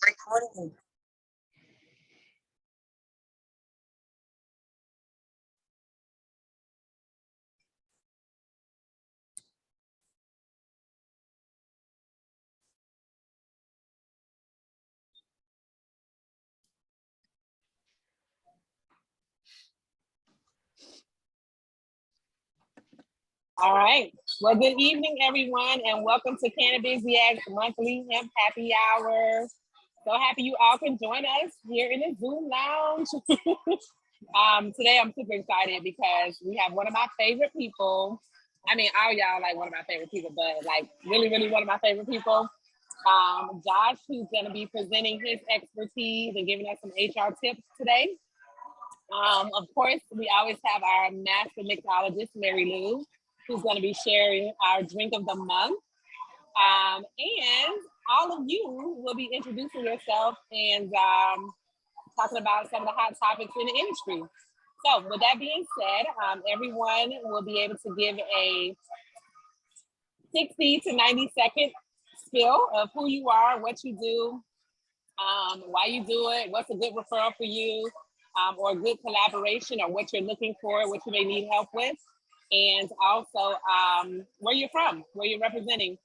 Recording. All right. Well, good evening, everyone, and welcome to Cannabis Monthly Hemp Happy Hour. So happy you all can join us here in the Zoom lounge. Today, I'm super excited because we have one of my favorite people. I mean, all y'all like one of my favorite people, but like really, really one of my favorite people. Josh, who's going to be presenting his expertise and giving us some HR tips today. Of course, we always have our master mixologist, Mary Lou, who's going to be sharing our drink of the month. And all of you will be introducing yourself and talking about some of the hot topics in the industry. So with that being said, everyone will be able to give a 60 to 90-second spiel of who you are, what you do, why you do it, what's a good referral for you, or a good collaboration, or what you're looking for, what you may need help with, and also where you're from, where you're representing.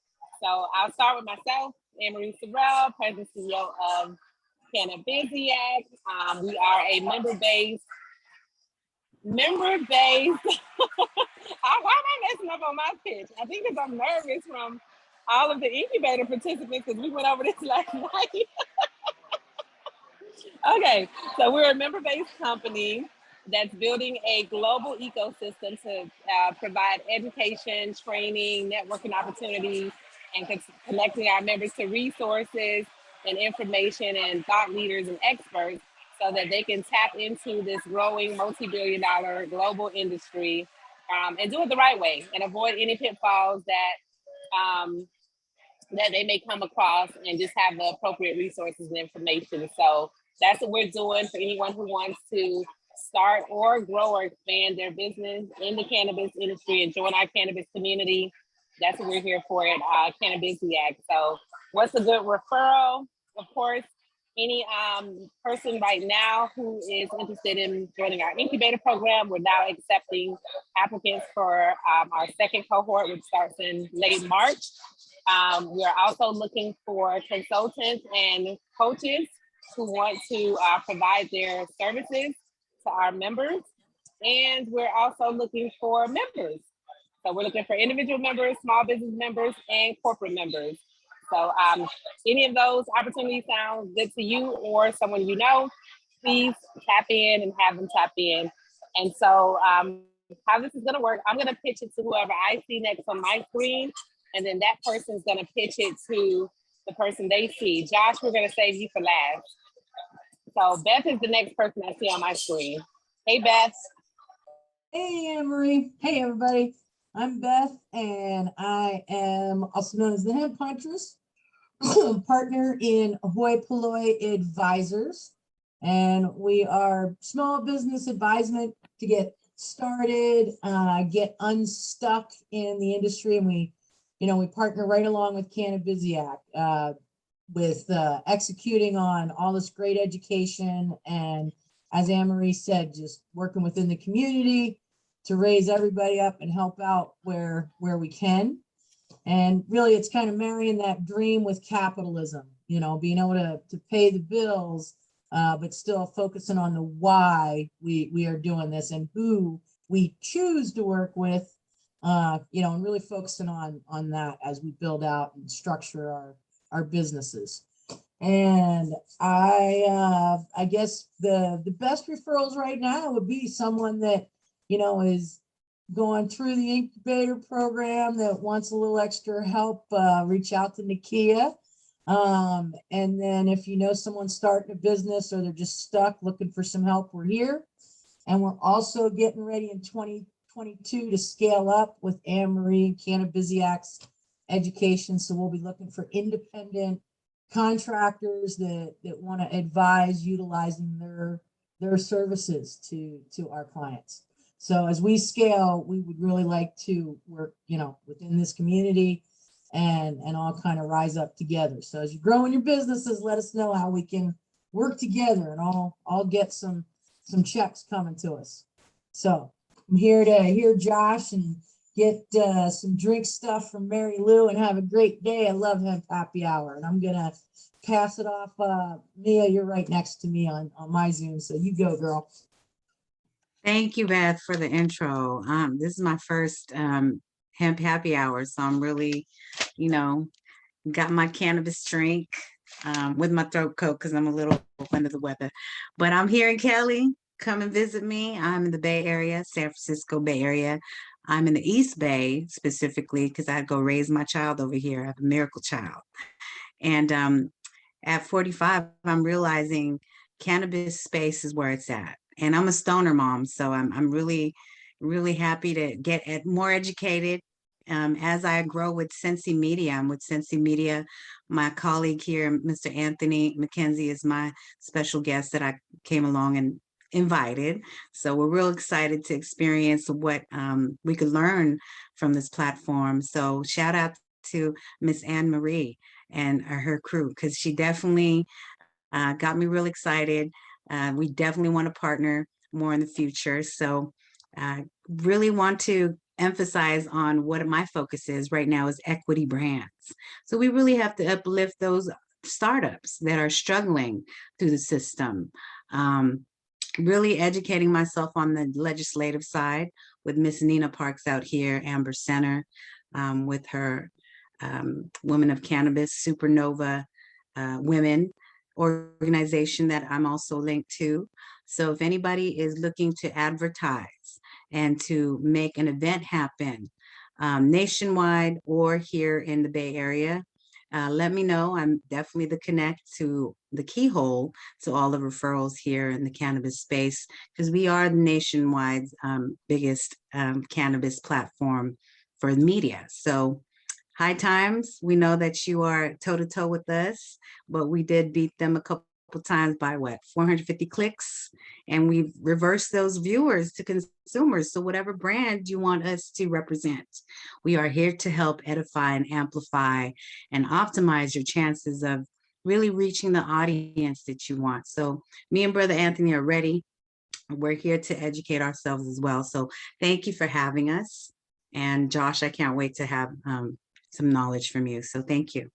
So I'll start with myself, Anne-Marie Sorrell, President CEO of Cannabisiac. We are a member-based. Why am I messing up on my pitch? I think because I'm nervous from all of the incubator participants because we went over this last night. Okay, so we're a member-based company that's building a global ecosystem to provide education, training, networking opportunities, and connecting our members to resources and information and thought leaders and experts so that they can tap into this growing multi-billion-dollar global industry and do it the right way and avoid any pitfalls that they may come across and just have the appropriate resources and information. So that's what we're doing for anyone who wants to start or grow or expand their business in the cannabis industry and join our cannabis community. That's what we're here for at Cannabisiac. So what's a good referral? Of course, any person right now who is interested in joining our incubator program, we're now accepting applicants for our second cohort, which starts in late March. We are also looking for consultants and coaches who want to provide their services to our members. And we're also looking for members. So we're looking for individual members, small business members, and corporate members. So any of those opportunities sound good to you or someone you know, please tap in and have them tap in. And so how this is gonna work, I'm gonna pitch it to whoever I see next on my screen, and then that person's gonna pitch it to the person they see. Josh, we're gonna save you for last. So Beth is the next person I see on my screen. Hey, Beth. Hey, Anne-Marie. Hey, everybody. I'm Beth, and I am also known as the Hemp Huntress, partner in Ahoy Polloi Advisors. And we are small business advisement to get started, get unstuck in the industry. And we partner right along with Cannabisiac with executing on all this great education. And as Anne-Marie said, just working within the community to raise everybody up and help out where we can. And really, it's kind of marrying that dream with capitalism, being able to pay the bills, but still focusing on the why we are doing this and who we choose to work with, and really focusing on that as we build out and structure our businesses. And I guess the best referrals right now would be someone that is going through the incubator program that wants a little extra help, reach out to Nakia. And then if you know someone starting a business or they're just stuck looking for some help, we're here. And we're also getting ready in 2022 to scale up with Anne-Marie and Cannabisiac's education. So we'll be looking for independent contractors that want to advise utilizing their services to our clients. So as we scale, we would really like to work, within this community and all kind of rise up together. So as you're growing your businesses, let us know how we can work together and all get some checks coming to us. So I'm here to hear Josh and get some drink stuff from Mary Lou and have a great day. I love Hemp Happy Hour, and I'm gonna pass it off. Mia, you're right next to me on my Zoom, so you go, girl. Thank you, Beth, for the intro. This is my first hemp happy hour, so I'm really, got my cannabis drink with my throat coat because I'm a little under the weather. But I'm here in Cali. Come and visit me. I'm in the Bay Area, San Francisco Bay Area. I'm in the East Bay specifically because I go raise my child over here. I have a miracle child. And at 45, I'm realizing cannabis space is where it's at. And I'm a stoner mom, so I'm really, really happy to get more educated as I grow with Sensi Media. I'm with Sensi Media. My colleague here, Mr. Anthony McKenzie, is my special guest that I came along and invited. So we're real excited to experience what we could learn from this platform. So shout out to Miss Anne Marie and her crew, because she definitely got me real excited. We definitely want to partner more in the future. So really want to emphasize on what my focus is right now is equity brands. So we really have to uplift those startups that are struggling through the system. Really educating myself on the legislative side with Miss Nina Parks out here, Amber Center, with her Women of Cannabis, Supernova Women organization that I'm also linked to. So if anybody is looking to advertise and to make an event happen nationwide or here in the Bay Area, let me know. I'm definitely the connect to the keyhole to all the referrals here in the cannabis space, because we are the nationwide biggest cannabis platform for media. So High Times, we know that you are toe to toe with us, but we did beat them a couple times by what, 450 clicks, and we've reversed those viewers to consumers. So whatever brand you want us to represent, we are here to help edify and amplify and optimize your chances of really reaching the audience that you want. So me and Brother Anthony are ready. We're here to educate ourselves as well. So thank you for having us. And Josh, I can't wait to have some knowledge from you. So thank you.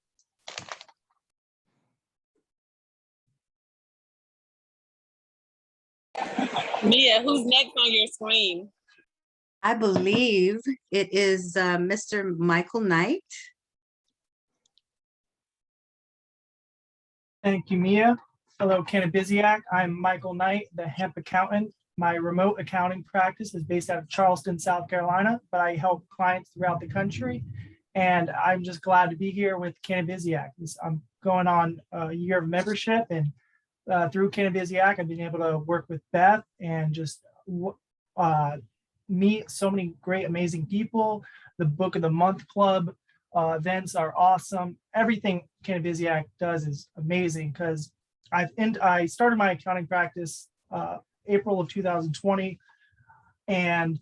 Mia, who's next on your screen? I believe it is Mr. Michael Knight. Thank you, Mia. Hello, Cannabisiac. I'm Michael Knight, the hemp accountant. My remote accounting practice is based out of Charleston, South Carolina, but I help clients throughout the country. And I'm just glad to be here with Cannabisiac. I'm going on a year of membership, and through Cannabisiac, I've been able to work with Beth and just meet so many great, amazing people. The Book of the Month Club events are awesome. Everything Cannabisiac does is amazing, because I started my accounting practice April of 2020, and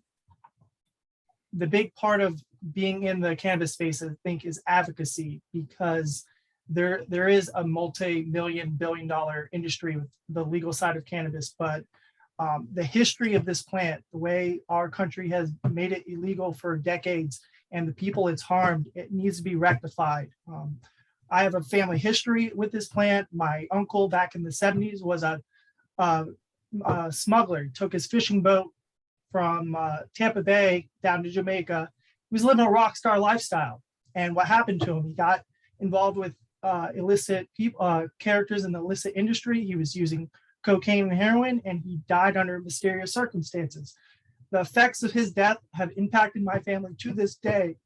the big part of being in the cannabis space, I think, is advocacy, because there is a multi-million billion-dollar industry with the legal side of cannabis, but the history of this plant, the way our country has made it illegal for decades, and the people it's harmed, it needs to be rectified. I have a family history with this plant. My uncle back in the 70s was a smuggler. He took his fishing boat from Tampa Bay down to Jamaica. He was living a rock star lifestyle. And what happened to him? He got involved with illicit characters in the illicit industry. He was using cocaine and heroin, and he died under mysterious circumstances. The effects of his death have impacted my family to this day.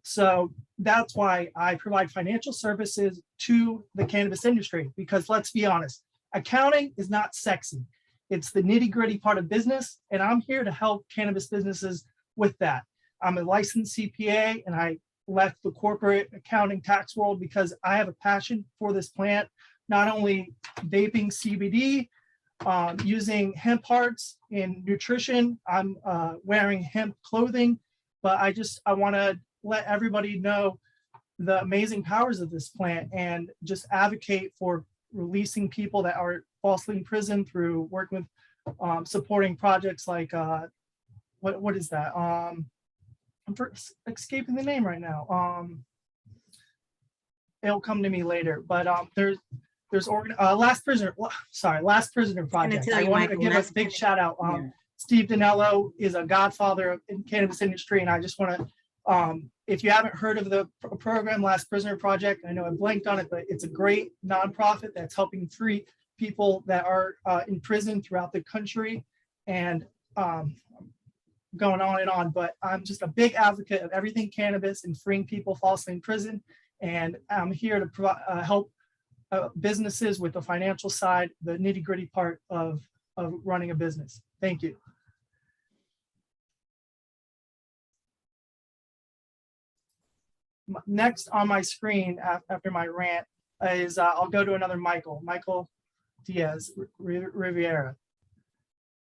So that's why I provide financial services to the cannabis industry, because let's be honest, accounting is not sexy. It's the nitty-gritty part of business, and I'm here to help cannabis businesses with that. I'm a licensed CPA, and I left the corporate accounting tax world because I have a passion for this plant, not only vaping CBD, using hemp hearts in nutrition. I'm wearing hemp clothing, but I want to let everybody know the amazing powers of this plant and just advocate for releasing people that are falsely in prison through working with supporting projects like what is that? Escaping the name right now. It'll come to me later. But there's Last Prisoner. Last Prisoner Project. I wanted to give a big shout out. Steve Danello is a godfather in cannabis industry, and I just want to, if you haven't heard of the program Last Prisoner Project, I know I blanked on it, but it's a great nonprofit that's helping free people that are in prison throughout the country, and going on and on. But I'm just a big advocate of everything cannabis and freeing people falsely in prison, and I'm here to provide help businesses with the financial side, the nitty gritty part of running a business. Thank you. Next on my screen after my rant is I'll go to another Michael Diaz Riviera.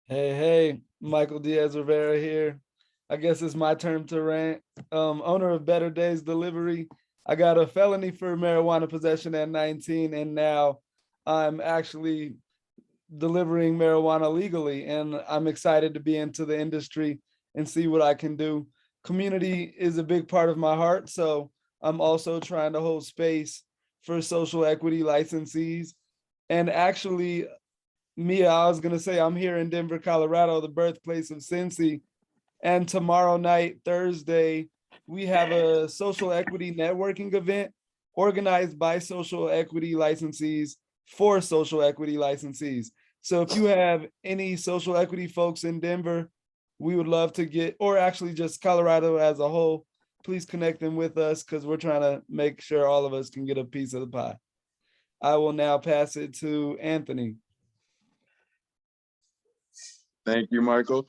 Hey, Michael Diaz Rivera here. I guess it's my turn to rant. Owner of Better Days Delivery. I got a felony for marijuana possession at 19, and now I'm actually delivering marijuana legally, and I'm excited to be into the industry and see what I can do. Community is a big part of my heart, so I'm also trying to hold space for social equity licensees. And actually, Mia, I was gonna say I'm here in Denver, Colorado, the birthplace of Cincy, and tomorrow night, Thursday, we have a social equity networking event organized by social equity licensees for social equity licensees. So if you have any social equity folks in Denver, we would love to get, or actually just Colorado as a whole, please connect them with us because we're trying to make sure all of us can get a piece of the pie. I will now pass it to Anthony. Thank you, Michael.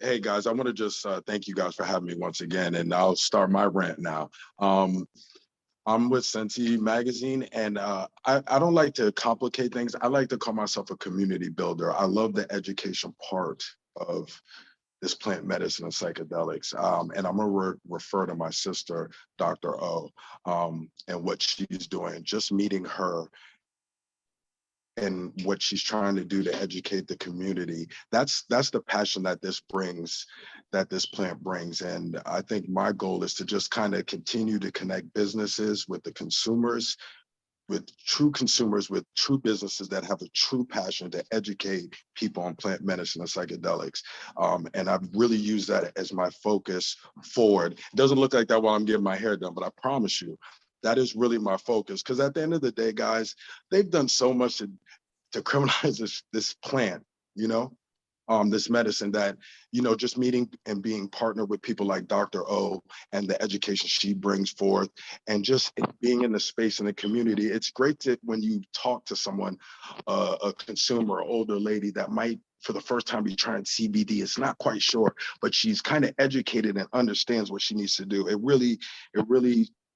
Hey guys, I want to just thank you guys for having me once again, and I'll start my rant now. I'm with Senti Magazine, and I don't like to complicate things. I like to call myself a community builder. I love the education part of this plant medicine and psychedelics. And I'm gonna refer to my sister, Dr. O, and what she's doing. Just meeting her and what she's trying to do to educate the community. That's the passion that this brings, that this plant brings. And I think my goal is to just kind of continue to connect businesses with the consumers, with true businesses that have a true passion to educate people on plant medicine and psychedelics. And I've really used that as my focus forward. It doesn't look like that while I'm getting my hair done, but I promise you, that is really my focus. Because at the end of the day, guys, they've done so much to criminalize this plant, this medicine that, just meeting and being partnered with people like Dr. O and the education she brings forth, and just being in the space in the community. It's great to, when you talk to someone, a consumer, older lady that might, for the first time, be trying CBD, it's not quite sure, but she's kind of educated and understands what she needs to do. It really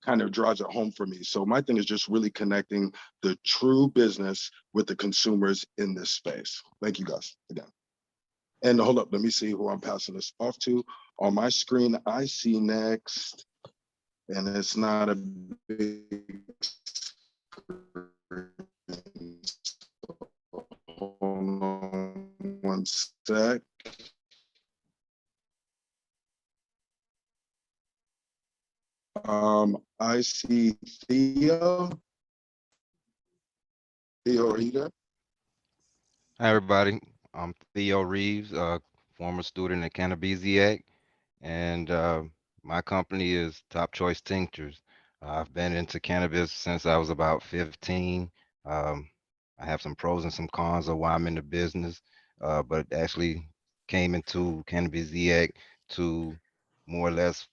kind of drives it home for me. So my thing is just really connecting the true business with the consumers in this space. Thank you guys again. And hold up, let me see who I'm passing this off to. On my screen, I see next, and it's not a big screen. Hold on one sec. I see Theo. Theo, are you there? Hi, everybody. I'm Theo Reeves, former student at Cannabiziac, and my company is Top Choice Tinctures. I've been into cannabis since I was about 15. I have some pros and some cons of why I'm in the business, but actually came into Cannabiziac to more or less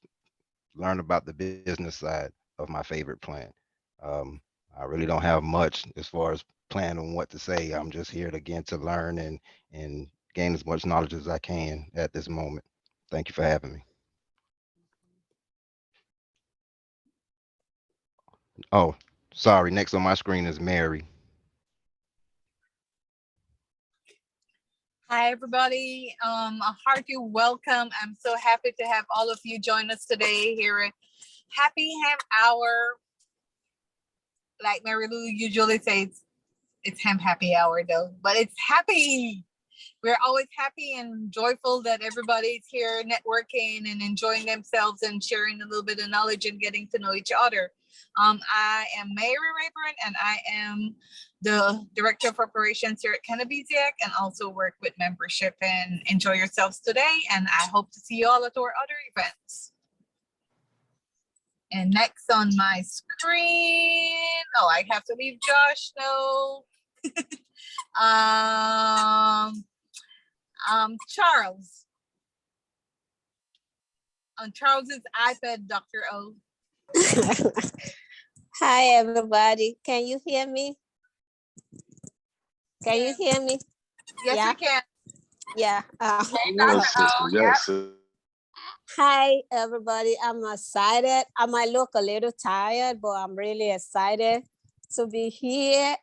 learn about the business side of my favorite plant. I really don't have much as far as plan on what to say. I'm just here again to learn and gain as much knowledge as I can at this moment. Thank you for having me. Oh, sorry. Next on my screen is Mary. Hi, everybody. A hearty welcome. I'm so happy to have all of you join us today here Happy Hemp Hour. Like Mary Lou usually says, it's Hemp Happy Hour though, but it's happy. We're always happy and joyful that everybody's here networking and enjoying themselves and sharing a little bit of knowledge and getting to know each other. I am Mary Rayburn, and I am the Director of Operations here at Cannabisiac, and also work with membership. And enjoy yourselves today, and I hope to see you all at our other events. And next on my screen, oh, I have to leave Josh, no. Charles. On Charles's iPad, Dr. O. Hi, everybody. Can you hear me? Can you hear me? Yes, Yeah. we can. Yeah. Hey, Yes, Dr. sister. O. Yes. Hi, everybody. I'm excited. I might look a little tired, but I'm really excited to be here.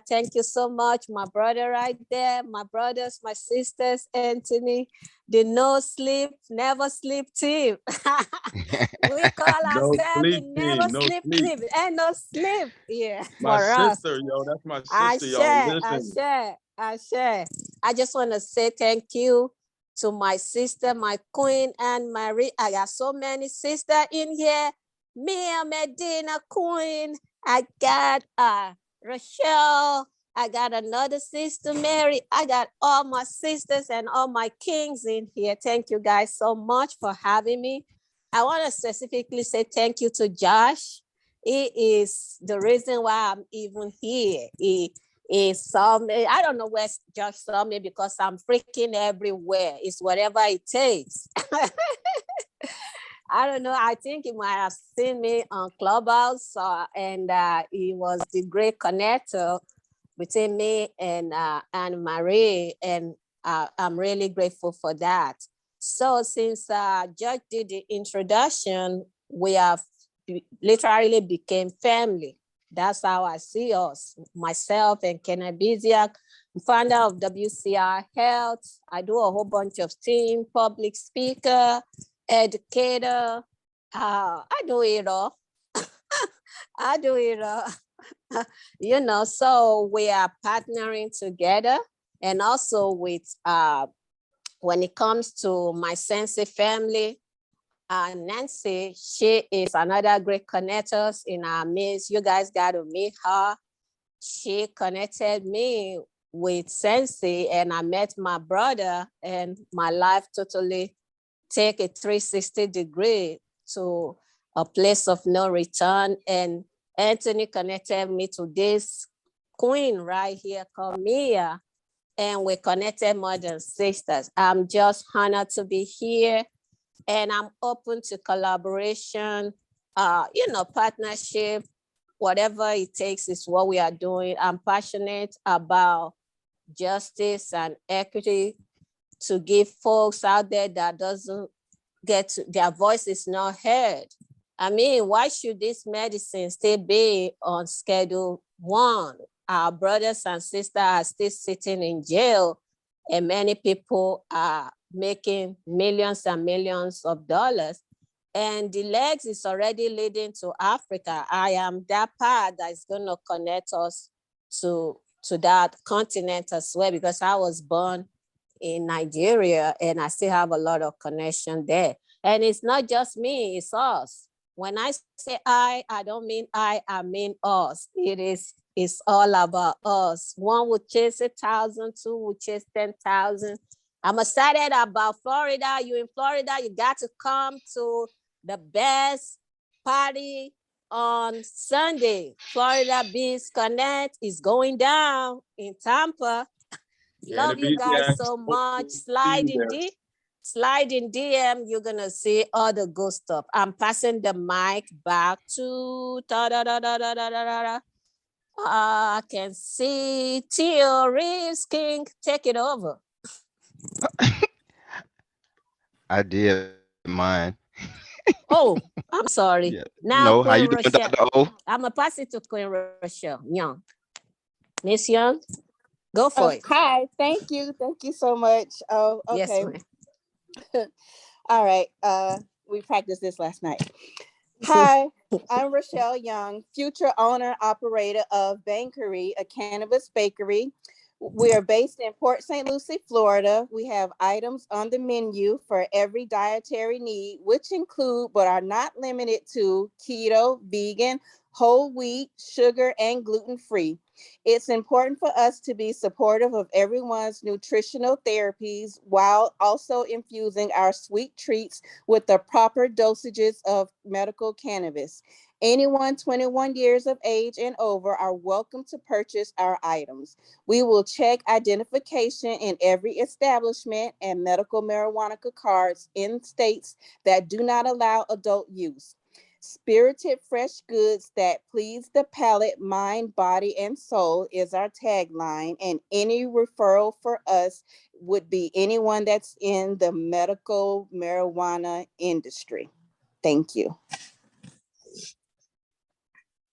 Thank you so much, my brother right there, my brothers, my sisters, Anthony, the no sleep, never sleep team. We call No ourselves the sleep never team. No sleep sleep. team. Ain't no sleep. Yeah, My for us. sister, yo, that's my I sister, y'all. share, Listen. I share. I just want to say thank you to my sister, my queen, and Marie. I got so many sisters in here. Mia Medina, queen. I got Rochelle. I got another sister, Mary. I got all my sisters and all my kings in here. Thank you guys so much for having me. I want to specifically say thank you to Josh. He is the reason why I'm even here. He saw me. I don't know where Josh saw me because I'm freaking everywhere. It's whatever it takes. I don't know. I think he might have seen me on Clubhouse, and he was the great connector between me and Marie, and I'm really grateful for that. So since George did the introduction, we have literally became family. That's how I see us, myself and Cannabisiac, founder of WCR Health. I do a whole bunch of things, public speaker, educator. I do it all. I do it all. You know, so we are partnering together, and also with when it comes to my Sensei family, Nancy, she is another great connector in our midst. You guys got to meet her. She connected me with Sensei, and I met my brother, and my life totally take a 360 degree to a place of no return. And Anthony connected me to this queen right here called Mia, and we connected more than sisters. I'm just honored to be here, and I'm open to collaboration, partnership, whatever it takes is what we are doing. I'm passionate about justice and equity to give folks out there that doesn't get their voice is not heard. I mean, why should this medicine still be on Schedule 1? Our brothers and sisters are still sitting in jail, and many people are making millions and millions of dollars. And the legs is already leading to Africa. I am that part that is going to connect us to that continent as well, because I was born in Nigeria and I still have a lot of connection there. And it's not just me, it's us. When I say I don't mean I mean us. It's all about us. One would chase 1,000, two would chase 10,000. I'm excited about Florida. You in Florida, you got to come to the best party on Sunday. Florida Beach Connect is going down in Tampa. Love you guys so much. Slide in DM. You're gonna see all the good stuff. I'm passing the mic back to I can see Theo Reeves King. Take it over. I did mine. Oh, I'm sorry. Yeah. Now No, how Queen you doing, Rochelle. Dr. O? I'm gonna pass it to Queen Rochelle. Young. Miss Young, go for it. Hi, thank you so much. Oh, Yes, okay. ma'am. All right. We practiced this last night. Hi, I'm Rochelle Young, future owner operator of Bankery, a cannabis bakery. We are based in Port St. Lucie, Florida. We have items on the menu for every dietary need, which include but are not limited to keto, vegan, whole wheat, sugar, and gluten-free. It's important for us to be supportive of everyone's nutritional therapies while also infusing our sweet treats with the proper dosages of medical cannabis. Anyone 21 years of age and over are welcome to purchase our items. We will check identification in every establishment and medical marijuana cards in states that do not allow adult use. Spirited fresh goods that please the palate, mind, body, and soul is our tagline. And any referral for us would be anyone that's in the medical marijuana industry. Thank you.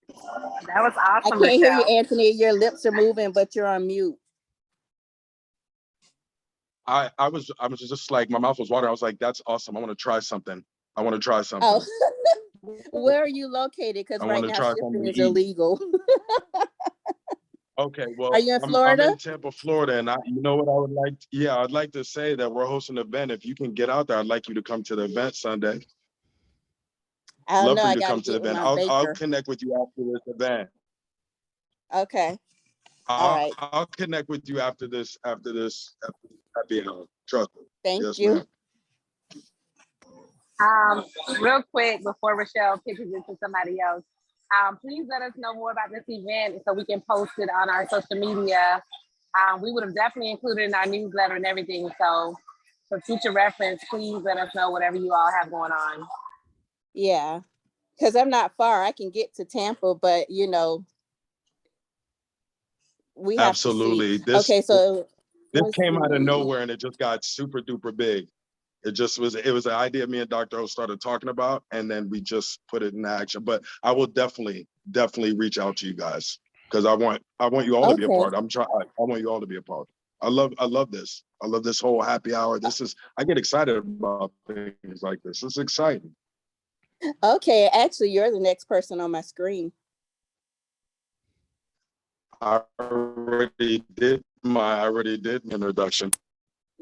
That was I awesome, can't hear you, Rochelle. Anthony. Your lips are moving, but you're on mute. I was just like, my mouth was watering. I was like, that's awesome. I want to try something. I want to try Oh, something. where are you located? Because I want right to now try shipping something to is eat. illegal. Okay, Are well, you in I'm Florida? in Tampa, Florida, and you know what I would like? Yeah, I'd like to say that we're hosting an event. If you can get out there, I'd like you to come to the event Sunday. I don't Love know. for you I to got to come to the get with event. my I'll baker. connect with you after this event. Okay. All right. I'll connect with you after this happy hour. Trust me. Thank Yes, you. ma'am. Real quick before Rochelle pitches it to somebody else, please let us know more about this event so we can post it on our social media. We would have definitely included in our newsletter and everything. So for future reference, please let us know whatever you all have going on. Yeah. Because I'm not far. I can get to Tampa, but we have to see. Absolutely. Okay, so This let's came out of see. nowhere and it just got super duper big. It was an idea me and Dr. O started talking about, and then we just put it in action. But I will definitely reach out to you guys because I want you all to be a Okay. part. I want you all to be a part. I love this. I love this whole happy hour. I get excited about things like this. It's exciting. Okay. Actually, you're the next person on my screen. I already did my introduction.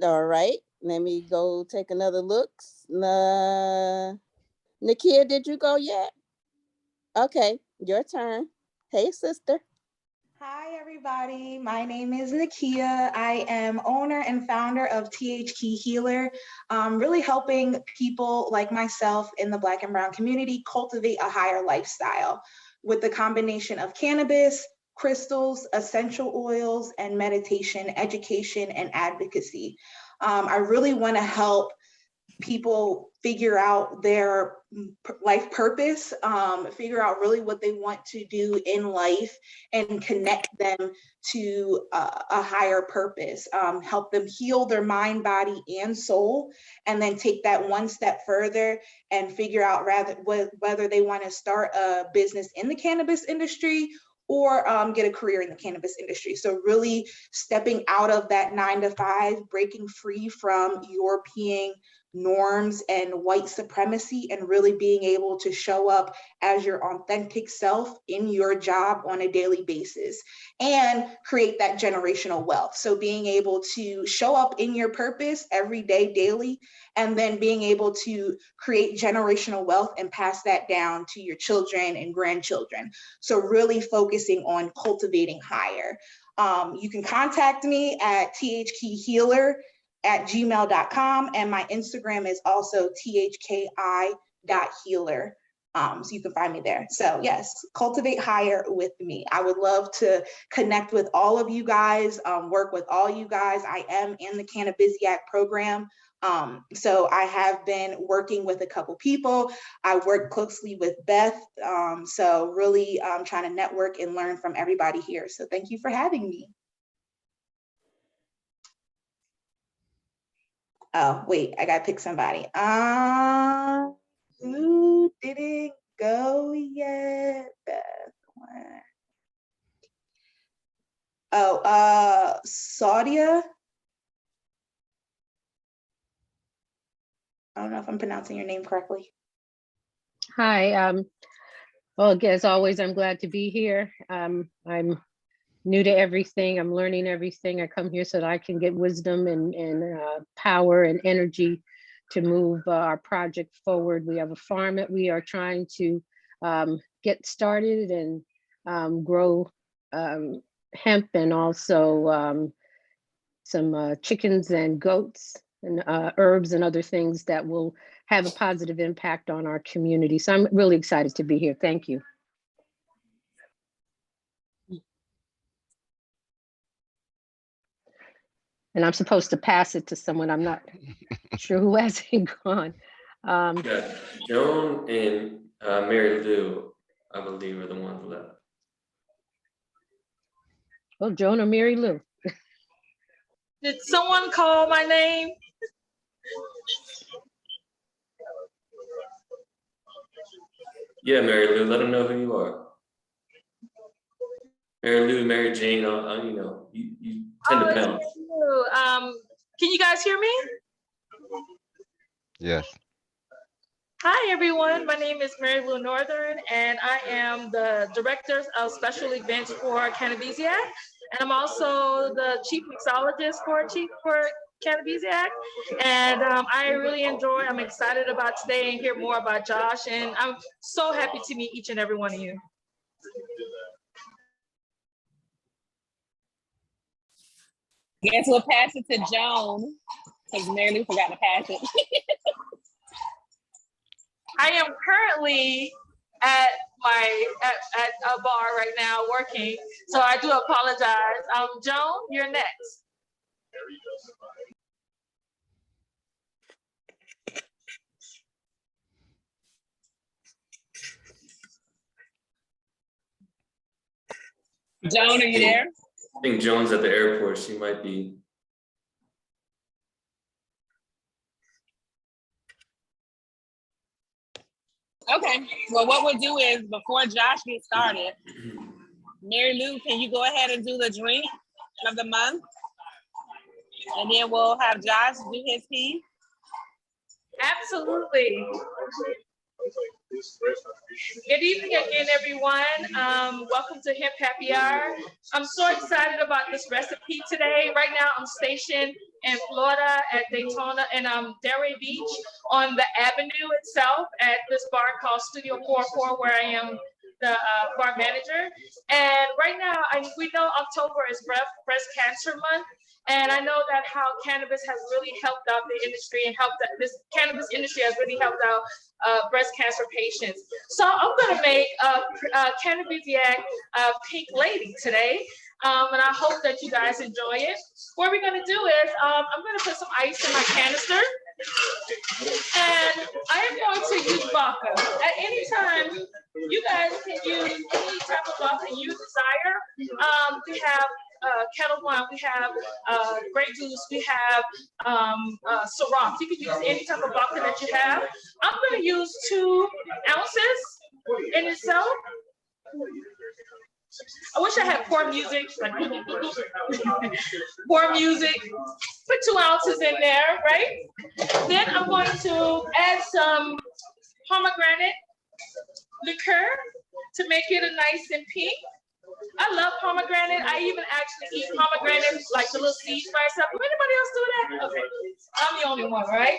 All right. Let me go take another look. Nakia, did you go yet? Okay, your turn. Hey, sister. Hi, everybody. My name is Nakia. I am owner and founder of THK Healer, really helping people like myself in the Black and Brown community cultivate a higher lifestyle with the combination of cannabis, crystals, essential oils, and meditation, education, and advocacy. I really want to help people figure out their life purpose, figure out really what they want to do in life and connect them to a higher purpose, help them heal their mind, body, and soul, and then take that one step further and figure out whether they want to start a business in the cannabis industry or get a career in the cannabis industry. So really stepping out of that 9 to 5, breaking free from European norms and white supremacy, and really being able to show up as your authentic self in your job on a daily basis and create that generational wealth. So being able to show up in your purpose every day, daily, and then being able to create generational wealth and pass that down to your children and grandchildren. So really focusing on cultivating higher. You can contact me at thkhealer@gmail.com, and my Instagram is also thki.healer. So you can find me there. So yes, cultivate higher with me. I would love to connect with all of you guys, work with all you guys. I am in the Cannabisiac program. So I have been working with a couple people. I work closely with Beth. So really trying to network and learn from everybody here. So thank you for having me. Oh, wait, I gotta pick somebody. Who didn't go yet? Oh, Saudia. I don't know if I'm pronouncing your name correctly. Hi. Well, as always, I'm glad to be here. I'm new to everything. I'm learning everything. I come here so that I can get wisdom and power and energy to move our project forward. We have a farm that we are trying to get started and grow hemp and also some chickens and goats and herbs and other things that will have a positive impact on our community. So I'm really excited to be here. Thank you. And I'm supposed to pass it to someone. I'm not sure who hasn't gone. Yeah, Joan and Mary Lou, I believe, are the ones left. Well, Joan or Mary Lou. Did someone call my name? Yeah, Mary Lou, let them know who you are. Mary Lou, Mary Jane, you know, you tend to bounce. Can you guys hear me? Yes. Hi, everyone. My name is Mary Lou Northern, and I am the Director of Special Events for Cannabisiac. And I'm also the Chief Mixologist for Cannabisiac. And I'm excited about today and hear more about Josh. And I'm so happy to meet each and every one of you. Guess we'll pass it to Joan because Mary Lou forgot to pass it. I am currently at a bar right now working, so I do apologize. Joan, you're next. Joan, are you there? I think Joan's at the airport. She might be. Okay. Well, what we'll do is before Josh gets started, Mary Lou, can you go ahead and do the drink of the month? And then we'll have Josh do his piece. Absolutely. Good evening again, everyone. Welcome to Hemp Happy Hour. I'm so excited about this recipe today. Right now, I'm stationed in Florida at Daytona and Delray Beach on the avenue itself at this bar called Studio 44, where I am the bar manager. And right now, we know October is breast cancer month. And I know that how cannabis has really helped out the industry and this cannabis industry has really helped out breast cancer patients. So I'm gonna make a Cannabisiac pink lady today. And I hope that you guys enjoy it. What we're gonna do is, I'm gonna put some ice in my canister. And I am going to use vodka. At any time, you guys can use any type of vodka you desire. We have Kettle One, we have Grey Goose, we have Ciroc. You can use any type of vodka that you have. I'm going to use 2 ounces in itself. I wish I had pour music, like pour music. Put 2 ounces in there, right? Then I'm going to add some pomegranate liqueur to make it a nice and pink. I love pomegranate. I even actually eat pomegranate, like the little seeds by itself. Does anybody else do that? Okay, I'm the only one, right?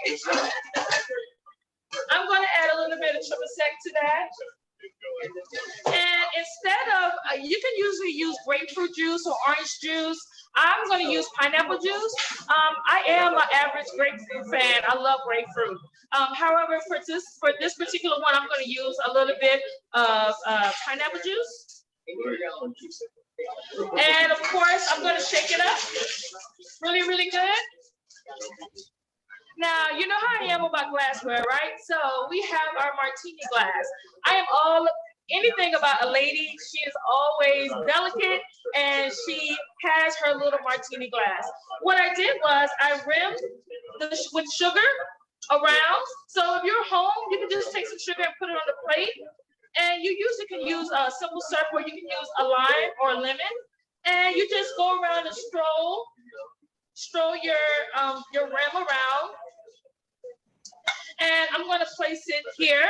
I'm going to add a little bit of triple sec to that. And instead of, you can usually use grapefruit juice or orange juice. I'm going to use pineapple juice. I am an average grapefruit fan. I love grapefruit. However, for this particular one, I'm going to use a little bit of pineapple juice. And of course, I'm going to shake it up really, really good. Now, you know how I am about glassware, right? So we have our martini glass. I am anything about a lady. She is always delicate and she has her little martini glass. What I did was I rimmed with sugar around. So if you're home, you can just take some sugar and put it on the plate. And you usually can use a simple syrup or you can use a lime or a lemon. And you just go around and stroll your rim around. And I'm going to place it here.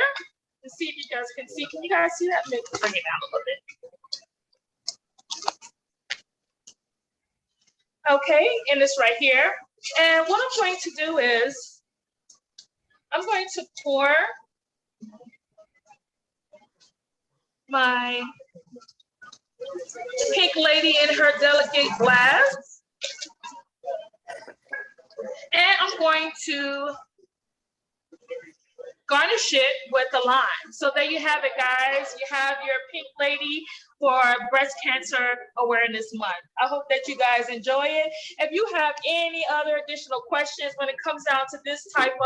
to see if you guys can see. Can you guys see that? Maybe bring it down a little bit. Okay, and it's right here. And what I'm going to do is, I'm going to pour my pink lady in her delicate glass. And I'm going to garnish it with a lime. So there you have it, guys. You have your pink lady for Breast Cancer Awareness Month. I hope that you guys enjoy it. If you have any other additional questions when it comes down to this type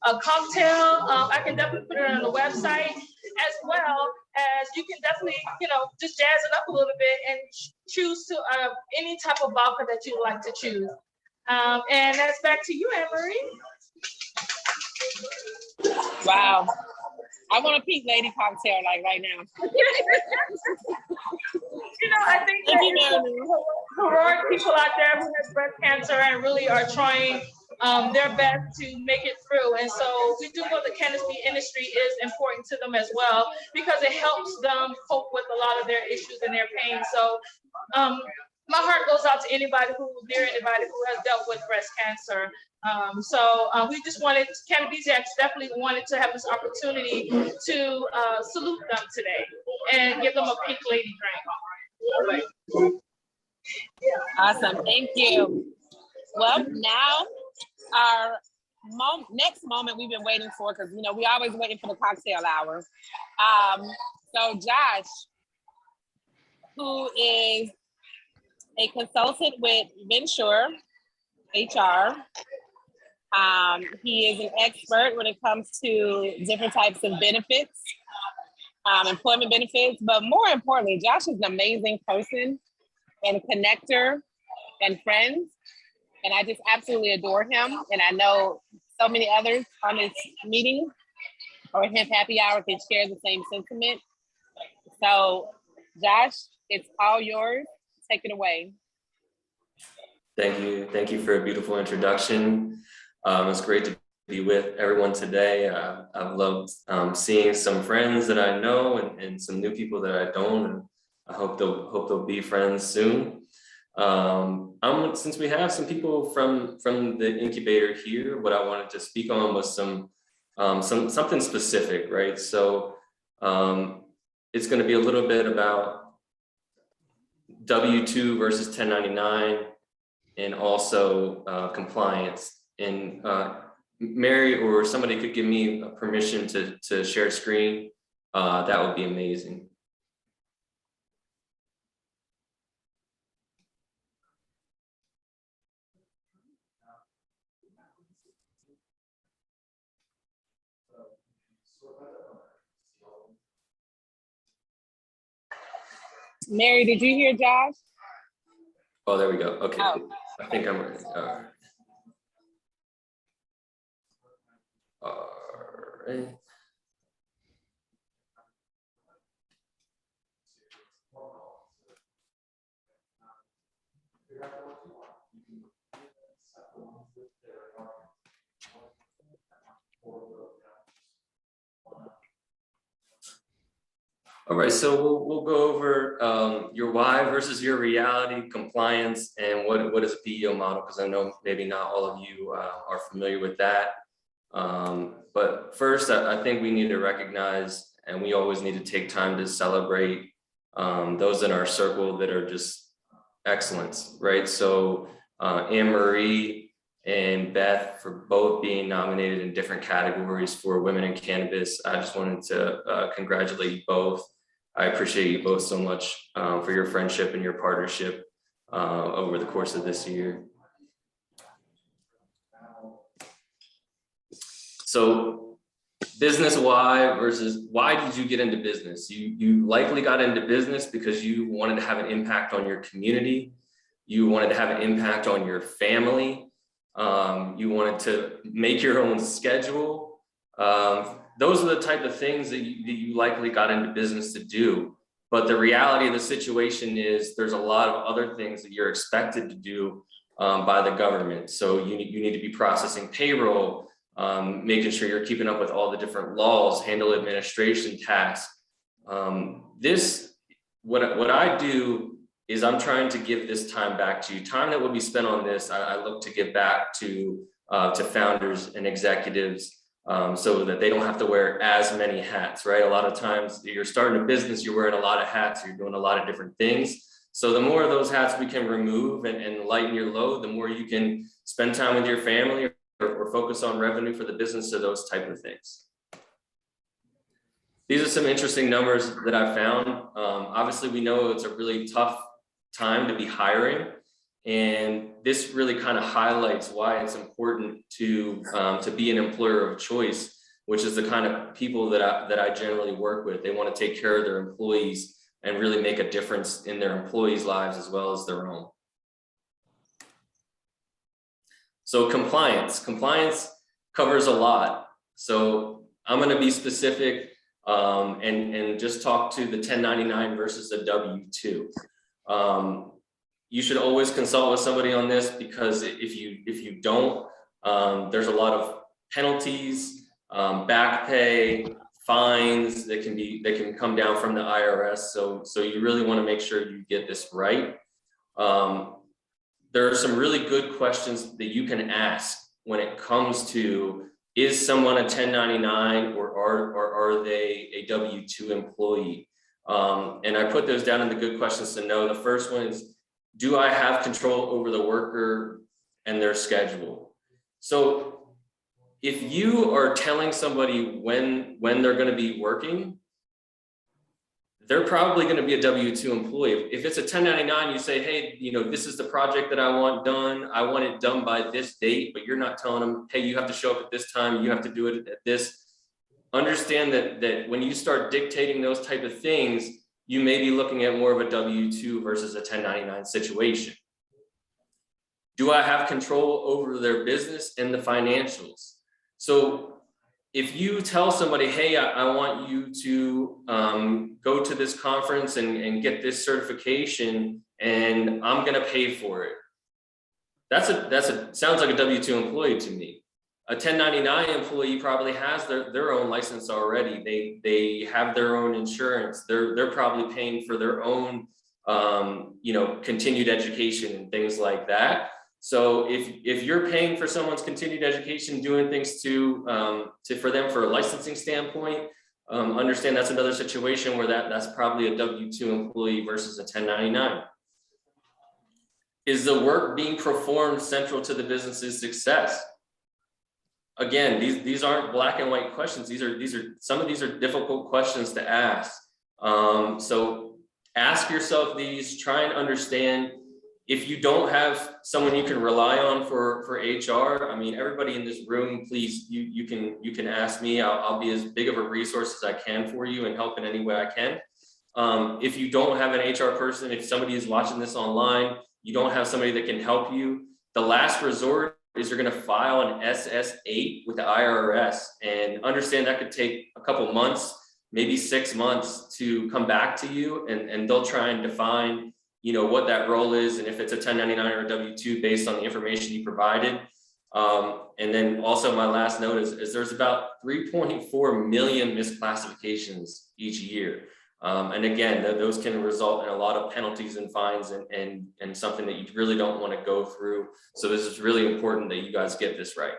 of cocktail, I can definitely put it on the website, as well as you can definitely, just jazz it up a little bit and choose to any type of vodka that you like to choose. And that's back to you, Anne-Marie. Wow. I want a pink lady cocktail like right now. I think that there's some heroic people out there who have breast cancer and really are trying their best to make it through. And so we do know the cannabis industry is important to them as well, because it helps them cope with a lot of their issues and their pain. So my heart goes out to anybody who has dealt with breast cancer. We just wanted, Cannabisiacs definitely wanted to have this opportunity to salute them today and give them a pink lady drink. Awesome, thank you. Well, now our next moment we've been waiting for, because we always waiting for the cocktail hour. So Josh, who is a consultant with Venture HR. He is an expert when it comes to different types of benefits, employment benefits, but more importantly, Josh is an amazing person and a connector and friend. And I just absolutely adore him. And I know so many others on this meeting or Hemp Happy Hour can share the same sentiment. So Josh, it's all yours. Take it away. Thank you. Thank you for a beautiful introduction. It's great to be with everyone today. I've loved seeing some friends that I know and some new people that I don't. And I hope they'll be friends soon. Since we have some people from the incubator here, what I wanted to speak on was something specific, right? So it's going to be a little bit about W-2 versus 1099, and also compliance. And Mary or somebody could give me permission to share screen, that would be amazing. Mary, did you hear Josh? Oh, there we go. Okay, oh. I think I'm ready. All right. All right, so we'll go over your why versus your reality, compliance, and what is a PEO model, because I know maybe not all of you are familiar with that. But first, I think we need to recognize, and we always need to take time to celebrate those in our circle that are just excellence, right? So Anne-Marie and Beth, for both being nominated in different categories for Women in Cannabis, I just wanted to congratulate you both. I appreciate you both so much for your friendship and your partnership over the course of this year. So business why versus why did you get into business? You likely got into business because you wanted to have an impact on your community. You wanted to have an impact on your family. You wanted to make your own schedule. Those are the type of things that you likely got into business to do. But the reality of the situation is there's a lot of other things that you're expected to do by the government. So you need to be processing payroll, making sure you're keeping up with all the different laws, handle administration tasks. What I do is I'm trying to give this time back to you. Time that would be spent on this, I look to give back to founders and executives, so that they don't have to wear as many hats, right? A lot of times you're starting a business, you're wearing a lot of hats, you're doing a lot of different things. So the more of those hats we can remove and lighten your load, the more you can spend time with your family or focus on revenue for the business or those type of things. These are some interesting numbers that I found. Obviously, we know it's a really tough time to be hiring, and this really kind of highlights why it's important to be an employer of choice, which is the kind of people that I generally work with. They want to take care of their employees and really make a difference in their employees' lives as well as their own. So compliance covers a lot. So I'm going to be specific and just talk to the 1099 versus the W-2. You should always consult with somebody on this, because if you don't, there's a lot of penalties, back pay, fines that can come down from the IRS. So you really want to make sure you get this right. There are some really good questions that you can ask when it comes to, is someone a 1099 or are they a W-2 employee? And I put those down in the good questions to know. The first one is, do I have control over the worker and their schedule? So if you are telling somebody when they're going to be working, they're probably going to be a W-2 employee. If it's a 1099, you say, hey, this is the project that I want done. I want it done by this date, but you're not telling them, hey, you have to show up at this time. You have to do it at this. Understand that when you start dictating those type of things, you may be looking at more of a W-2 versus a 1099 situation. Do I have control over their business and the financials? So if you tell somebody, hey, I want you to go to this conference and get this certification, and I'm going to pay for it. Sounds like a W-2 employee to me. A 1099 employee probably has their own license already. They have their own insurance. They're probably paying for their own continued education and things like that. So if you're paying for someone's continued education, doing things for them for a licensing standpoint, understand that's another situation where that's probably a W-2 employee versus a 1099. Is the work being performed central to the business's success? Again, these aren't black and white questions. Some of these are difficult questions to ask. So ask yourself these, try and understand. If you don't have someone you can rely on for HR, I mean, everybody in this room, please, you can ask me. I'll be as big of a resource as I can for you and help in any way I can. If you don't have an HR person, if somebody is watching this online, you don't have somebody that can help you, the last resort is you're going to file an SS-8 with the IRS, and understand that could take a couple months, maybe 6 months to come back to you, and they'll try and define what that role is, and if it's a 1099 or a W-2 based on the information you provided. And then also my last note is there's about 3.4 million misclassifications each year. And again, those can result in a lot of penalties and fines and something that you really don't want to go through. So this is really important that you guys get this right.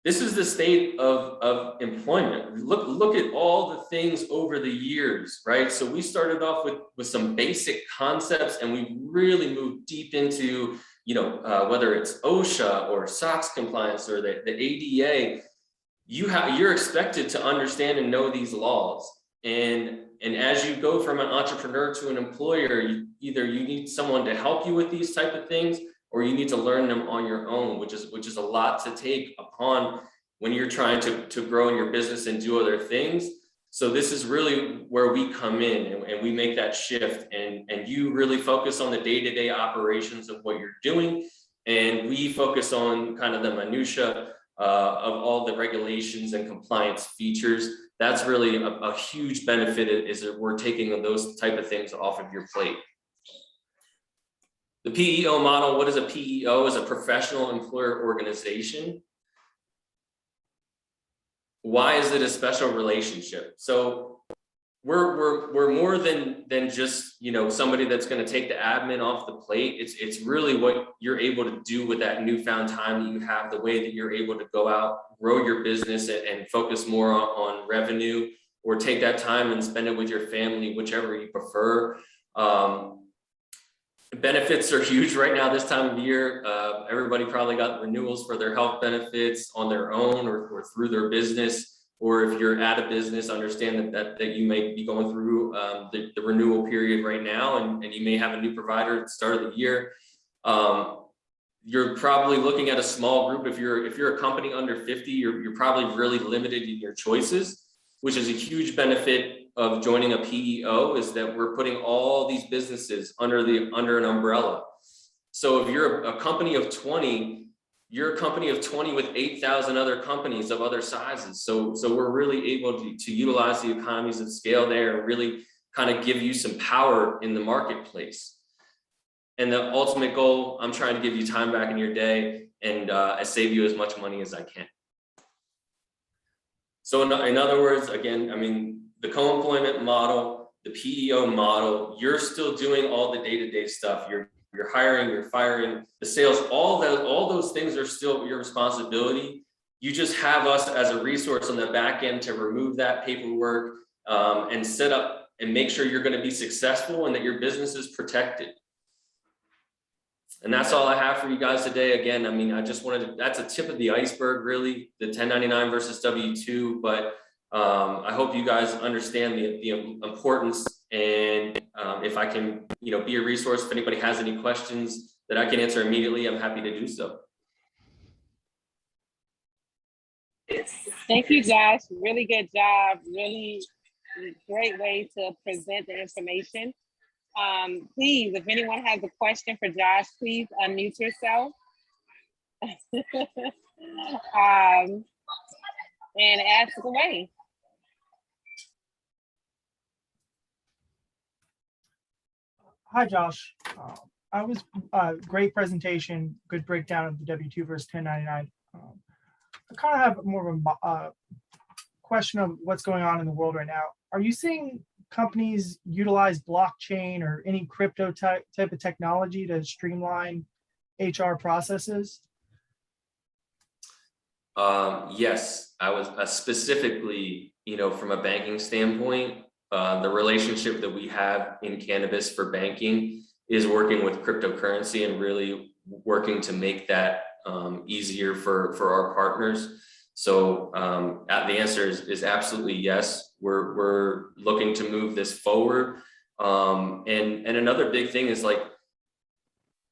This is the state of employment. Look at all the things over the years, right? So we started off with some basic concepts, and we really moved deep into, whether it's OSHA or SOX compliance or the ADA, you're expected to understand and know these laws. And as you go from an entrepreneur to an employer, either you need someone to help you with these type of things, or you need to learn them on your own, which is a lot to take upon when you're trying to grow in your business and do other things. So this is really where we come in, and we make that shift, and you really focus on the day-to-day operations of what you're doing. And we focus on kind of the minutia of all the regulations and compliance features. That's really a huge benefit, is that we're taking those type of things off of your plate. The PEO model, what is a PEO? Is a professional employer organization. Why is it a special relationship? So we're more than just, you know, somebody that's going to take the admin off the plate. It's really what you're able to do with that newfound time that you have, the way that you're able to go out, grow your business and focus more on revenue, or take that time and spend it with your family, whichever you prefer. Benefits are huge right now this time of year. Everybody probably got renewals for their health benefits on their own or through their business. Or if you're at a business, understand that you may be going through the renewal period right now, and you may have a new provider at the start of the year. You're probably looking at a small group. If you're a company under 50, you're probably really limited in your choices, which is a huge benefit of joining a PEO, is that we're putting all these businesses under an umbrella. So if you're a company of 20, you're a company of 20 with 8,000 other companies of other sizes. So we're really able to utilize the economies of scale there and really kind of give you some power in the marketplace. And the ultimate goal, I'm trying to give you time back in your day and save you as much money as I can. So in other words, again, I mean, the co-employment model, the PEO model, you're still doing all the day-to-day stuff. You're hiring, you're firing, the sales, all those things are still your responsibility. You just have us as a resource on the back end to remove that paperwork and set up and make sure you're going to be successful and that your business is protected. And that's all I have for you guys today. Again, I mean, I just wanted to, that's a tip of the iceberg, really, the 1099 versus W-2, but I hope you guys understand the importance, and if I can, you know, be a resource, if anybody has any questions that I can answer immediately, I'm happy to do so. Thank you, Josh. Really good job. Really great way to present the information. Please, if anyone has a question for Josh, please unmute yourself. And ask away. Hi, Josh. I was great presentation, good breakdown of the W-2 versus 1099. I kind of have more of a question of what's going on in the world right now. Are you seeing companies utilize blockchain or any crypto type of technology to streamline HR processes? Yes, I was specifically, you know, from a banking standpoint, the relationship that we have in cannabis for banking is working with cryptocurrency and really working to make that easier for our partners. So the answer is absolutely yes. We're looking to move this forward. And another big thing is, like,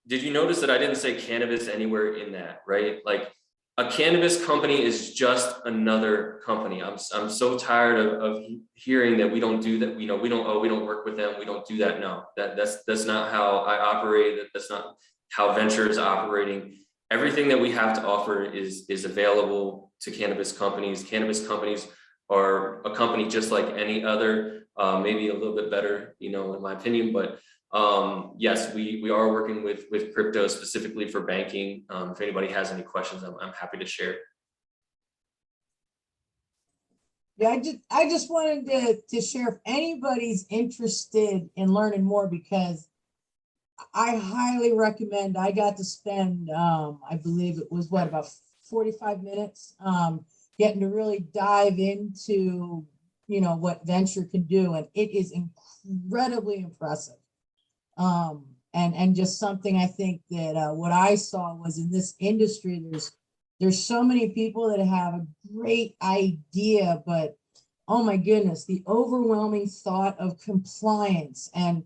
did you notice that I didn't say cannabis anywhere in that, right? Like, a cannabis company is just another company. I'm so tired of hearing that we don't do that. You know, we don't work with them. We don't do that. No, that's not how I operate. That's not how Venture is operating. Everything that we have to offer is available to cannabis companies. Cannabis companies are a company just like any other, maybe a little bit better, you know, in my opinion, but yes, we are working with crypto specifically for banking. If anybody has any questions, I'm happy to share. Yeah, I just wanted to share if anybody's interested in learning more, because I highly recommend. I got to spend, I believe it was about 45 minutes getting to really dive into, you know, what Venture can do, and it is incredibly impressive. And just something I think that what I saw was, in this industry, there's so many people that have a great idea, but oh my goodness, the overwhelming thought of compliance and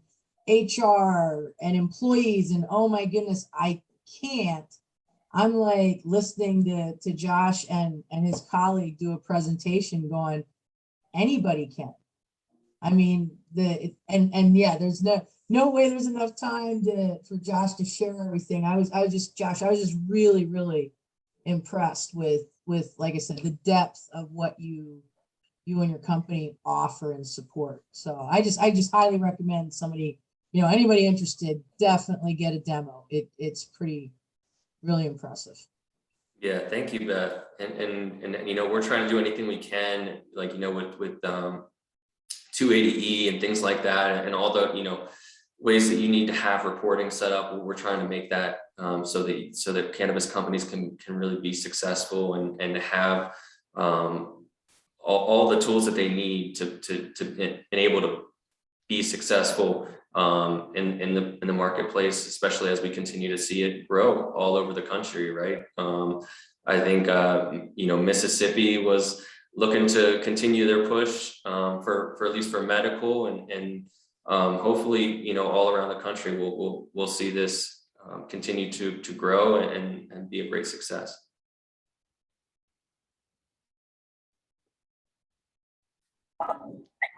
HR and employees, and oh my goodness, I can't. I'm like listening to Josh and his colleague do a presentation going, anybody can. I mean, yeah, there's no way there's enough time for Josh to share everything. I was just really, really impressed with, like I said, the depth of what you and your company offer and support. So I just highly recommend somebody Anybody interested, definitely get a demo. It's really impressive. Yeah, thank you, Beth. And we're trying to do anything we can, like, with 280E and things like that, and all the, ways that you need to have reporting set up. We're trying to make that so that cannabis companies can really be successful and have all the tools that they need to enable to be successful in the marketplace, especially as we continue to see it grow all over the country, right? I think Mississippi was looking to continue their push for at least for medical, and hopefully all around the country we'll see this continue to grow and be a great success.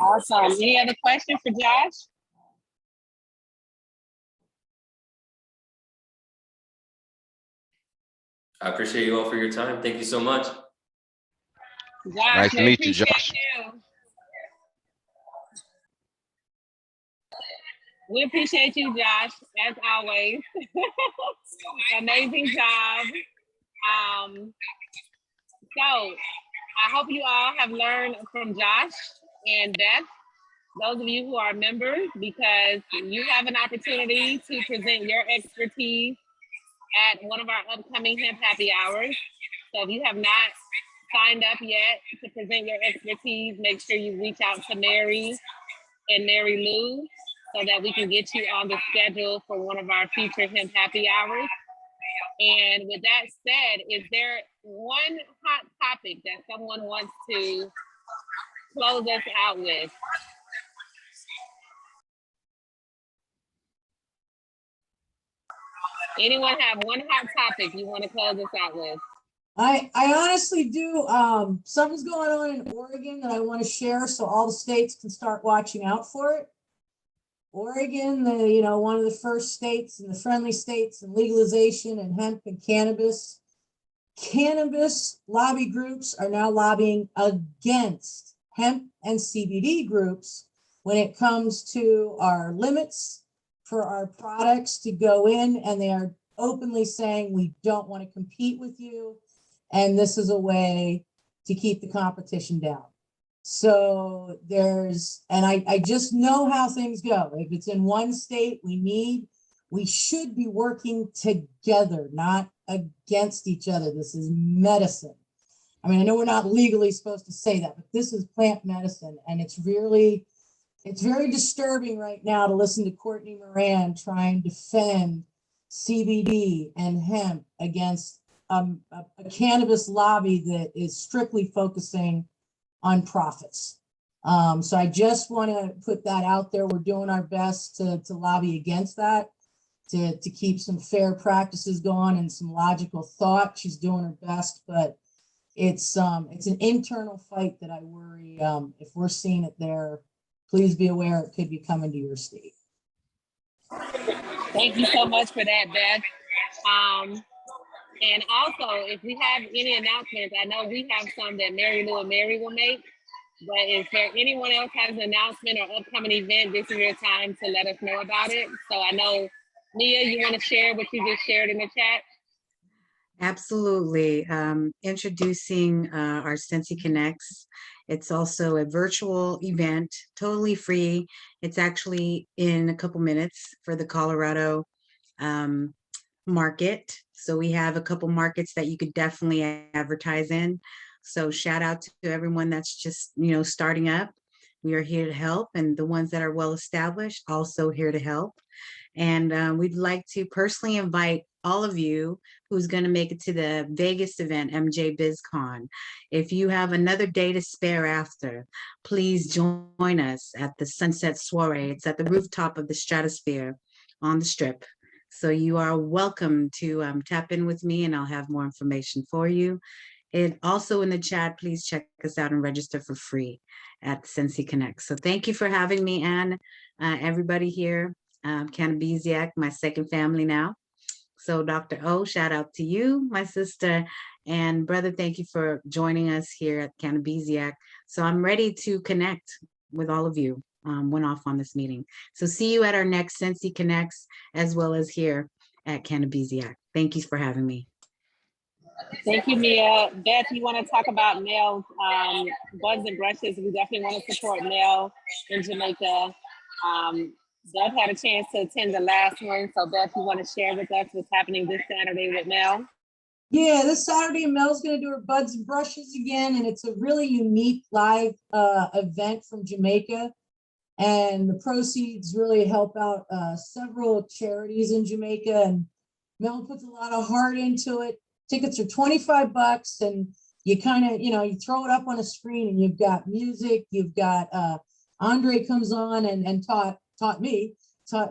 Awesome. Any other questions for Josh? I appreciate you all for your time. Thank you so much. Josh, Nice to we meet you, appreciate Josh. you. We appreciate you, Josh, as always. Amazing job. So I hope you all have learned from Josh and Beth, those of you who are members, because you have an opportunity to present your expertise at one of our upcoming Hemp Happy Hours. So if you have not signed up yet to present your expertise, make sure you reach out to Mary and Mary Lou so that we can get you on the schedule for one of our future Hemp Happy Hours. And with that said, is there one hot topic that someone wants to close us out with? Anyone have one hot topic you want to close us out with? I honestly do. Something's going on in Oregon that I want to share so all the states can start watching out for it. Oregon, one of the first states and the friendly states in legalization and hemp and cannabis. Cannabis lobby groups are now lobbying against hemp and CBD groups when it comes to our limits for our products to go in, and they are openly saying we don't want to compete with you, and this is a way to keep the competition down. So I just know how things go. If it's in one state, we should be working together, not against each other. This is medicine. I mean, I know we're not legally supposed to say that, but this is plant medicine, and it's very disturbing right now to listen to Courtney Moran try and defend CBD and hemp against a cannabis lobby that is strictly focusing on profits. So I just want to put that out there. We're doing our best to lobby against that, to keep some fair practices going and some logical thought. She's doing her best, but it's an internal fight that I worry if we're seeing it there, please be aware it could be coming to your state. Thank you so much for that, Beth. And also, if we have any announcements, I know we have some that Mary Lou and Mary will make, but if there anyone else has an announcement or upcoming event, this is your time to let us know about it. So I know, Mia, you want to share what you just shared in the chat? Absolutely. Introducing our Sensi Connects. It's also a virtual event, totally free. It's actually in a couple minutes for the Colorado market. So we have a couple markets that you could definitely advertise in. So shout out to everyone that's just, starting up. We are here to help, and the ones that are well established also here to help. And we'd like to personally invite all of you who's going to make it to the Vegas event, MJ BizCon. If you have another day to spare after, please join us at the Sunset Soiree. It's at the rooftop of the Stratosphere on the Strip. So you are welcome to tap in with me, and I'll have more information for you. And also in the chat, please check us out and register for free at Sensi Connect. So thank you for having me, Anne, everybody here. Cannabisiac, my second family now. So Dr. O, shout out to you, my sister, and brother, thank you for joining us here at Cannabisiac. So I'm ready to connect with all of you. went off on this meeting. So see you at our next Sensi Connects, as well as here at Cannabisiac. Thank you for having me. Thank you, Mia. Beth, you want to talk about Nell, buds and brushes? We definitely want to support Nell in Jamaica. Beth had a chance to attend the last one. So Beth, you want to share with us what's happening this Saturday with Nell? Yeah, this Saturday, Mel's going to do her buds and brushes again, and it's a really unique live event from Jamaica. And the proceeds really help out several charities in Jamaica. And Mel puts a lot of heart into it. Tickets are $25, and you kind of, you throw it up on a screen, and you've got music. You've got Andre comes on and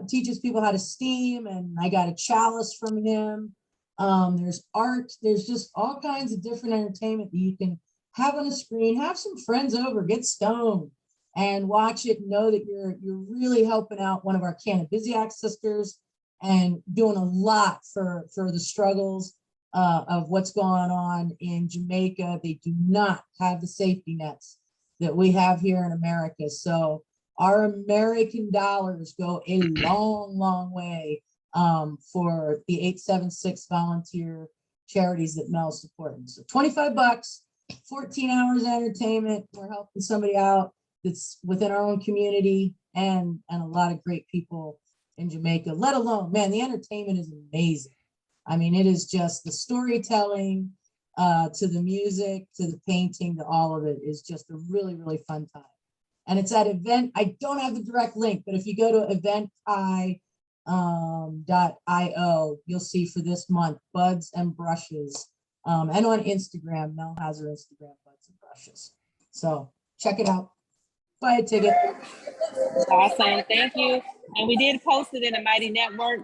teaches people how to steam, and I got a chalice from him. There's art. There's just all kinds of different entertainment that you can have on a screen. Have some friends over, get stoned, and watch it. Know that you're really helping out one of our Cannabisiac sisters and doing a lot for the struggles of what's going on in Jamaica. They do not have the safety nets that we have here in America. So our American dollars go a long, long way for the 876 volunteer charities that Mel's supporting. So $25, 14 hours of entertainment. We're helping somebody out that's within our own community, and a lot of great people in Jamaica, let alone, man, the entertainment is amazing. I mean, it is just the storytelling to the music, to the painting, to all of it is just a really, really fun time. And it's at event, I don't have the direct link, but if you go to eventi.io, you'll see for this month, buds and brushes. And on Instagram, Mel has her Instagram, buds and brushes. So check it out. Buy a ticket. Awesome, thank you. And we did post it in the Mighty Network,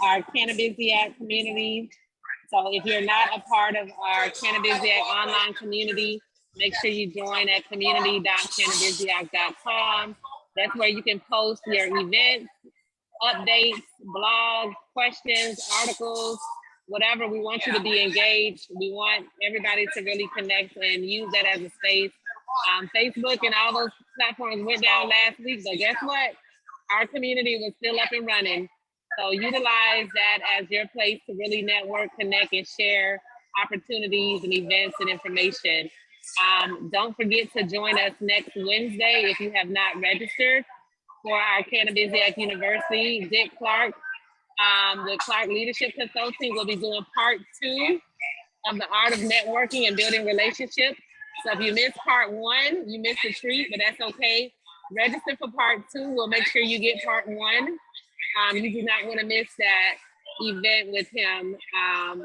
our Cannabisiac community. So if you're not a part of our Cannabisiac online community, make sure you join at community.cannabisiac.com. That's where you can post your events, updates, blogs, questions, articles, whatever. We want you to be engaged. We want everybody to really connect and use that as a space. Facebook and all those platforms went down last week, but guess what? Our community was still up and running. So utilize that as your place to really network, connect, and share opportunities and events and information. Don't forget to join us next Wednesday if you have not registered for our Cannabisiac University. Dick Clark, the Clark Leadership Consulting, will be doing part 2 of the art of networking and building relationships. So if you missed part 1, you missed a treat, but that's okay. Register for part 2. We'll make sure you get part 1. You do not want to miss that event with him,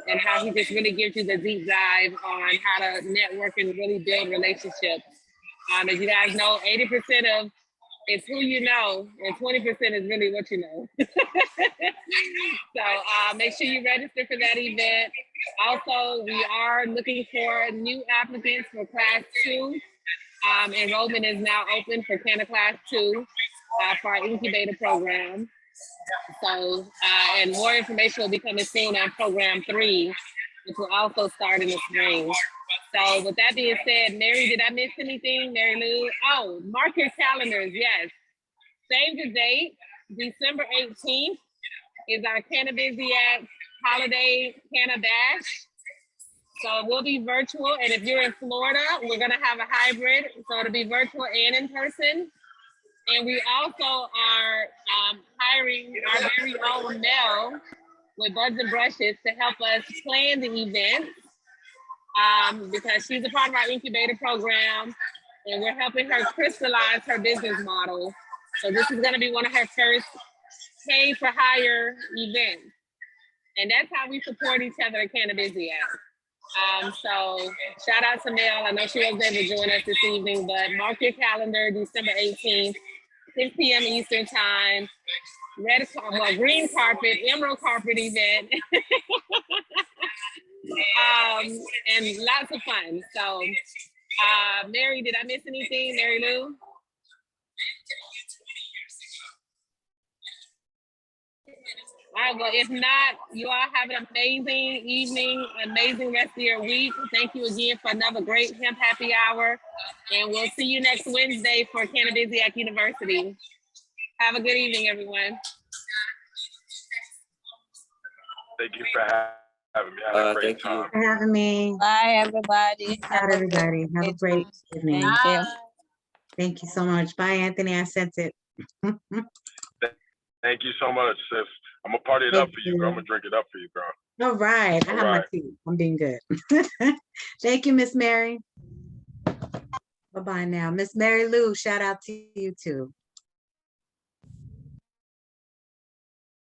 and how he just really gives you the deep dive on how to network and really build relationships. As you guys know, 80% of it's who you know, and 20% is really what you know. So make sure you register for that event. Also, we are looking for new applicants for class 2. Enrollment is now open for Canna Class 2 for our incubator program. So, and more information will be coming soon on program 3, which will also start in the spring. So with that being said, Mary, did I miss anything? Mary Lou? Oh, mark your calendars, yes. Save the date, December 18th is our Cannabisiac holiday Canna Bash. So it will be virtual, and if you're in Florida, we're gonna have a hybrid, so it'll be virtual and in person. And we also are hiring our very own Mel with Buds and Brushes to help us plan the event, because she's a part of our incubator program, and we're helping her crystallize her business model. So this is gonna be one of her first pay for hire events. And that's how we support each other at Cannabisiac. So shout out to Mel. I know she wasn't able to join us this evening, but mark your calendar, December 18th, 6 p.m. Eastern time. Green carpet, emerald carpet event. And lots of fun. So Mary, did I miss anything? Mary Lou? All right, well, if not, you all have an amazing evening, amazing rest of your week. Thank you again for another great Hemp Happy Hour. And we'll see you next Wednesday for Cannabiziac University. Have a good evening, everyone. Thank you for having me. I had a great time. Thank you for having me. Bye, everybody. Out, everybody. Have a great evening. Thank you. Thank you so much. Bye, Anthony. I sent it. Thank you so much, sis. I'm gonna party it up for you, girl. I'm gonna drink it up for you, girl. All right. I have my tea. I'm being good. Thank you, Miss Mary. Bye-bye now. Miss Mary Lou, shout out to you too.